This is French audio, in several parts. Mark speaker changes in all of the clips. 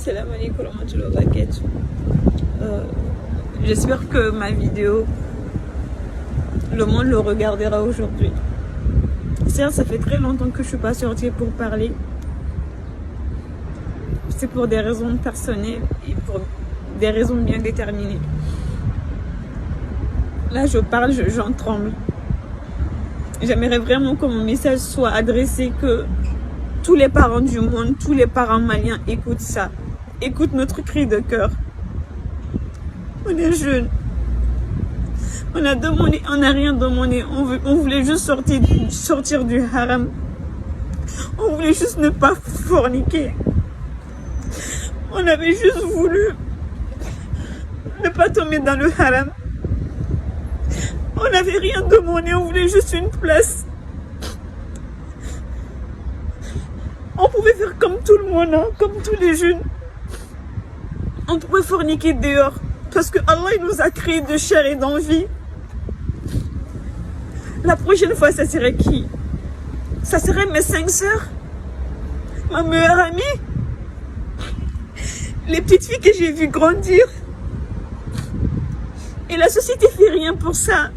Speaker 1: Salam alaikum wa rahmatullahi wa barakatuh. J'espère que ma vidéo, le monde le regardera aujourd'hui. Certes, ça fait très longtemps que je suis pas sortie pour parler. C'est pour des raisons personnelles et pour des raisons bien déterminées. Là, je parle, j'en tremble. J'aimerais vraiment que mon message soit adressé, que tous les parents du monde, tous les parents maliens écoutent ça. Écoutent notre cri de cœur. On est jeunes. On a demandé, on n'a rien demandé. On voulait juste sortir du haram. On voulait juste ne pas forniquer. On avait juste voulu ne pas tomber dans le haram. On n'avait rien demandé, on voulait juste une place. On pouvait faire comme tout le monde, hein, comme tous les jeunes. On pouvait forniquer dehors. Parce que Allah il nous a créé de chair et d'envie. La prochaine fois, ça serait qui? Ça serait mes 5 sœurs? Ma meilleure amie? Les petites filles que j'ai vues grandir? Et la société fait rien pour ça.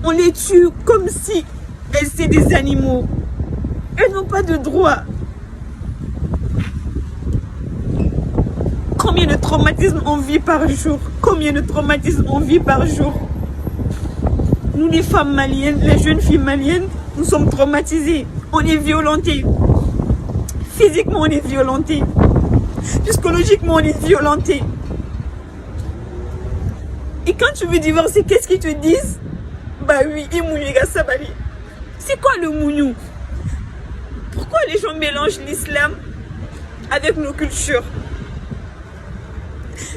Speaker 1: On les tue comme si elles étaient des animaux. Elles n'ont pas de droit. Combien de traumatismes on vit par jour? Combien de traumatismes on vit par jour? Nous, les femmes maliennes, les jeunes filles maliennes, nous sommes traumatisées. On est violentés. Physiquement, on est violentés. Psychologiquement, on est violentés. Et quand tu veux divorcer, qu'est-ce qu'ils te disent? Bah oui, c'est quoi le mougnou? Pourquoi les gens mélangent l'islam avec nos cultures?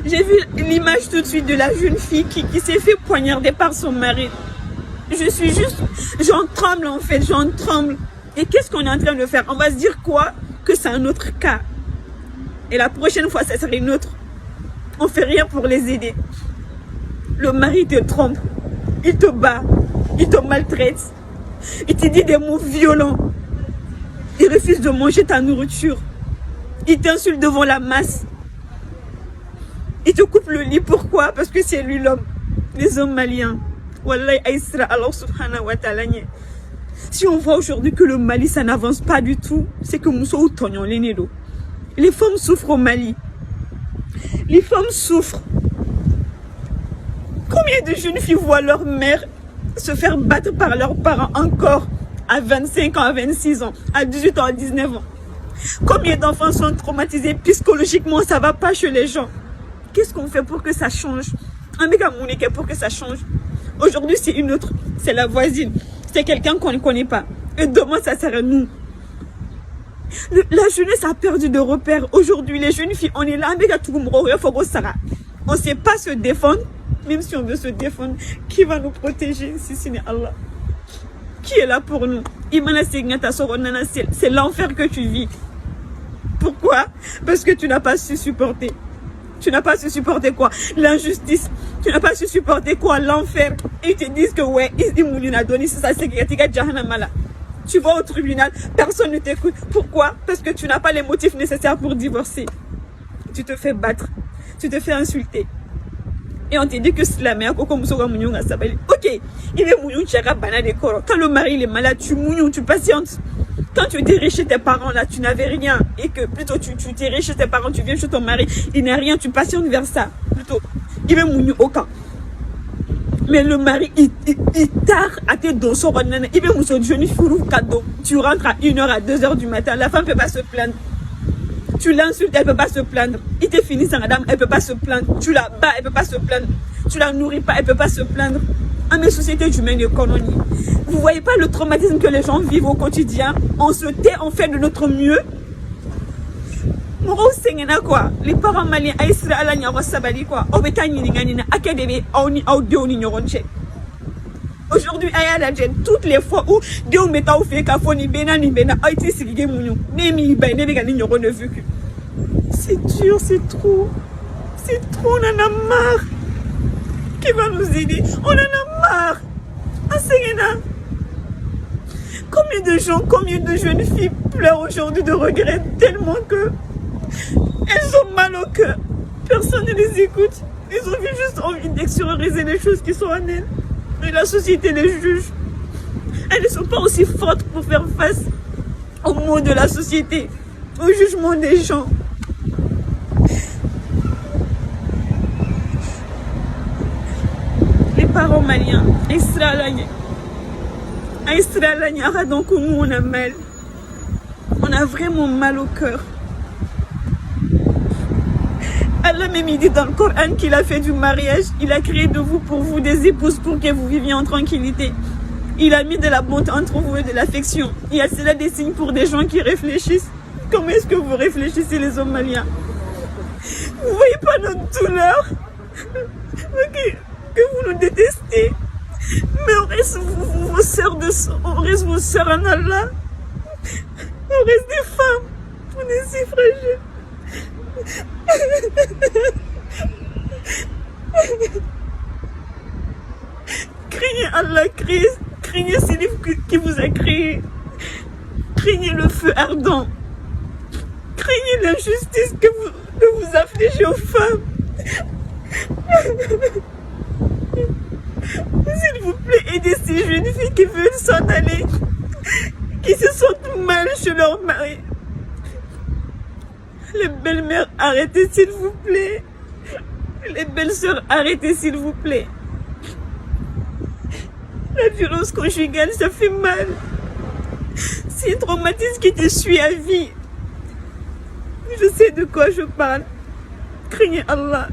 Speaker 1: J'ai vu l'image tout de suite de la jeune fille qui s'est fait poignarder par son mari. J'en tremble en fait, j'en tremble. Et qu'est-ce qu'on est en train de faire? On va se dire quoi? Que c'est un autre cas. Et la prochaine fois, ça serait une autre. On fait rien pour les aider. Le mari te trompe, il te bat, il te maltraite, il te dit des mots violents. Il refuse de manger ta nourriture. Il t'insulte devant la masse. Il te coupe le lit. Pourquoi? Parce que c'est lui l'homme. Les hommes maliens. Wallahi aïsra Allah subhanahu wa ta'ala. Si on voit aujourd'hui que le Mali ça n'avance pas du tout, c'est que nous sommes au l'énédo. Les femmes souffrent au Mali. Les femmes souffrent. Combien de jeunes filles voient leur mère se faire battre par leurs parents encore à 25 ans, à 26 ans, à 18 ans, à 19 ans? Combien d'enfants sont traumatisés psychologiquement? Ça ne va pas chez les gens. Qu'est-ce qu'on fait pour que ça change? Un mec à Monique pour que ça change. Aujourd'hui, c'est une autre. C'est la voisine. C'est quelqu'un qu'on ne connaît pas. Et demain, ça sera nous. La jeunesse a perdu de repères. Aujourd'hui, les jeunes filles, on est là. On ne sait pas se défendre. Même si on veut se défendre, qui va nous protéger si ce n'est Allah? Qui est là pour nous? C'est l'enfer que tu vis. Pourquoi? Parce que tu n'as pas su supporter. Tu n'as pas su supporter quoi? L'injustice. Tu n'as pas su supporter quoi? L'enfer. Et ils te disent que ouais, tu vas au tribunal, personne ne t'écoute. Pourquoi? Parce que tu n'as pas les motifs nécessaires pour divorcer. Tu te fais battre. Tu te fais insulter. Et on te dit que c'est la mère ok, il est mouillon, quand le mari il est malade, tu mouillon, tu patientes. Quand tu étais riche chez tes parents, là, tu n'avais rien. Et que plutôt tu étais riche chez tes parents, tu viens chez ton mari, il n'a rien, tu patientes vers ça. Plutôt, il est mouillon au camp. Mais le mari, il tard à tes dos, il est mouillon, cadeau. Tu rentres à 1h, à 2h du matin, la femme ne peut pas se plaindre. Tu l'insultes, elle ne peut pas se plaindre. Il te finit sans madame, elle ne peut pas se plaindre. Tu la bats, elle ne peut pas se plaindre. Tu la nourris pas, elle ne peut pas se plaindre. À mes sociétés humaines et économiques. Vous ne voyez pas le traumatisme que les gens vivent au quotidien? On se tait, on fait de notre mieux. Quoi. Les parents maliens, quoi. Aujourd'hui, toutes les fois où Dieu met au fait c'est dur, c'est trop. C'est trop, on en a marre. Qui va nous aider? On en a marre. Combien de gens, combien de jeunes filles pleurent aujourd'hui de regret tellement que Elles ont mal au cœur. Personne ne les écoute. Ils ont juste envie d'extérioriser les choses qui sont en elles. Et la société les juge. Elles ne sont pas aussi fortes pour faire face aux mots de la société, au jugement des gens. Les parents maliens, donc nous on a mal. On a vraiment mal au cœur. Allah même dit dans le Coran qu'il a fait du mariage, il a créé de vous pour vous des épouses pour que vous viviez en tranquillité. Il a mis de la bonté entre vous et de l'affection. Il y a cela des signes pour des gens qui réfléchissent. Comment est-ce que vous réfléchissez les hommes maliens? Vous voyez pas notre douleur? Que vous nous détestez. Mais on reste vos sœurs vos sœurs en Allah. On reste des femmes. On est si fragiles. Craignez Allah, craignez celui qui vous a créé. Craignez le feu ardent. Craignez l'injustice que vous affligez aux femmes. S'il vous plaît, aidez ces jeunes filles qui veulent s'en aller, qui se sentent mal chez leur mari. Les belles-mères, arrêtez s'il vous plaît. Les belles-sœurs, arrêtez s'il vous plaît. La violence conjugale, ça fait mal. C'est un traumatisme qui te suit à vie. Je sais de quoi je parle. Craignez Allah.